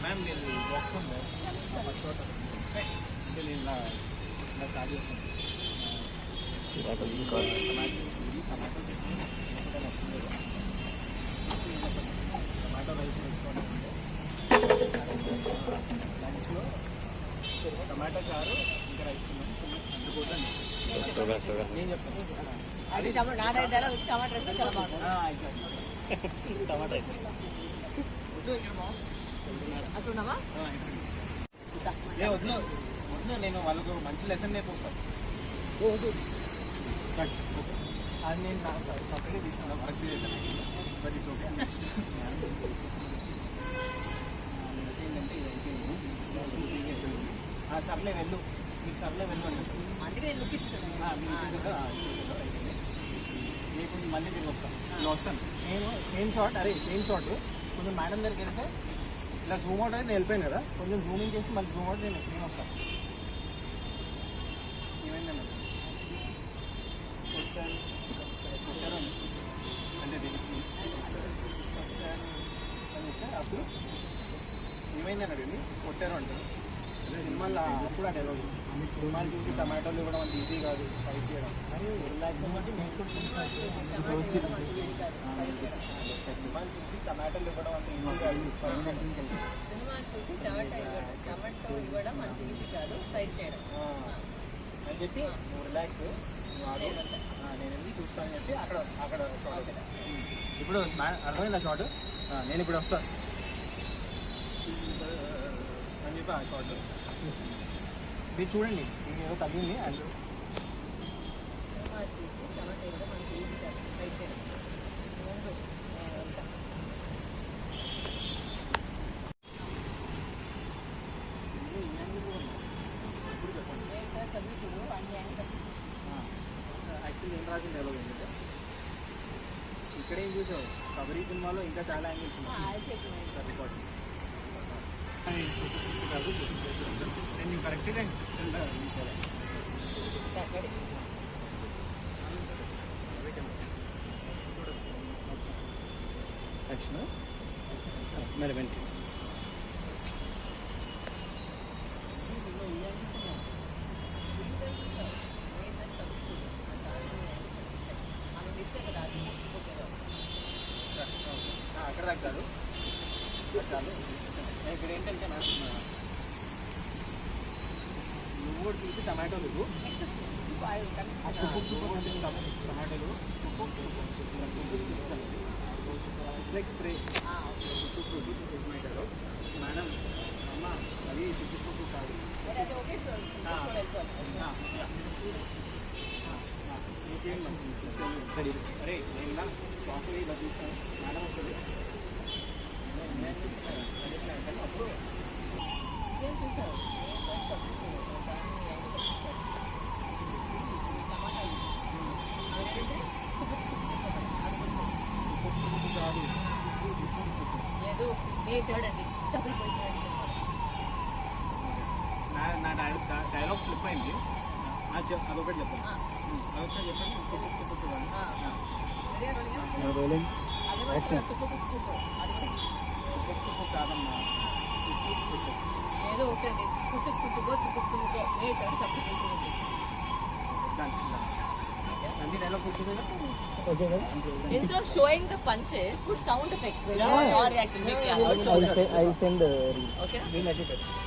Ma'am మీరు box ఉంది short నేను ఇలా స్టార్ట్ చేస్తాను టమాటో రైస్ లంచ్లో టమాటో చారు ఇంకా రైస్ అందుకోసం నేను చెప్తాను అది టమాటా రైస్ చాలా బాగుంటుంది. టమాటో రైస్ వద్దు ఇక్కడ అట్లున్నావా? వద్దు వద్దు నేను వాళ్ళకు మంచి లెసన్ నేర్పిస్తాను. అది నేను సపరేట్గా తీసుకున్నాను ఫస్ట్ చేశాను బట్ ఇట్స్ ఓకే. నెక్స్ట్ ఏంటంటే ఇది అయిపోయింది. సర్లే వెళ్ళు మీకు సర్లే వెళ్ళు అని అందుకే లుక్ ఇస్తున్నాను. అయిపోయింది. మీకు మళ్ళీ తిరిగి వస్తాను ఇలా వస్తాను నేను సేమ్ షాట్. అరే సేమ్ షాట్ కొంచెం మేడం దగ్గరికి వెళ్తే ఇలా జూమ్ అవుట్ అయితే నేను వెళ్ళిపోయాను కదా, కొంచెం జూమింగ్ చేసి మళ్ళీ జూమ్ అవుట్ నేను వస్తాను. ఏమైందన్న కొట్టారు అంటే దీనికి అప్పుడు ఏమైందని అడిగింది కొట్టారు అంటారు సినిమాల్లో అప్పుడు ఆ డైలాగ్ సినిమాలు చూసి టమాటోలు ఇవ్వడం అంత ఈజీ కాదు ఫైట్ చేయడం అని రిలాక్స్ బట్టి నేర్చుకుంటున్నాను. సినిమాలు చూసి టమాటోలు ఇవ్వడం అంత ఈజీ కాదు సినిమా చూసి టమాటో ఇవ్వడం అంత ఈజీ కాదు ఫైట్ చేయడం అని చెప్పి నువ్వు రిలాక్స్ నేను వెళ్ళి చూస్తానని చెప్పి అక్కడ షాట్. ఇప్పుడు అర్థమైందా షాట్? నేను ఇప్పుడు వస్తాను అని చెప్పి ఆ షాట్ మీరు చూడండి. మీకు ఏదో తగ్గింది అది సినిమా చూసి టమాటో ఇవ్వడం అంత ఈజీ కాదు ఫైట్ చేయడం. యాక్చువల్లీ ఏం రాసిన డైలాగ్ ఏంటంటే ఇక్కడ ఏం చూసావు కబరీ సినిమాలో ఇంకా చాలా యాంగిల్స్ రికార్డ్ నేను కరెక్ట్గా యాక్షన్ మరి వెంటనే అక్కడ తగ్గారు చాలు. ఇక్కడ ఏంటంటే మేడం నువ్వు కూడా తీసి టమాటోలు టమాటోలు లైక్ స్ప్రే టమాటోలు మేడం అమ్మ అది చుట్టుపక్కల కాదు అరే నేను ఇలా ప్రాపర్గా ఇలా చూస్తాను మేడం వస్తుంది అప్పుడు ఏం చూసావు లేదు ఏ చూడండి చెప్పలు పోయింది. నా డైలాగ్ ఫ్లిప్ అయింది అదొకటి చెప్పండి అదొకటి చెప్పండి. కాదమ్మా ఏదో ఒకటి కూర్చోకో ఏ చెప్పలు Instead of showing the punches, put sound effects. Your reaction. I'll send. Okay.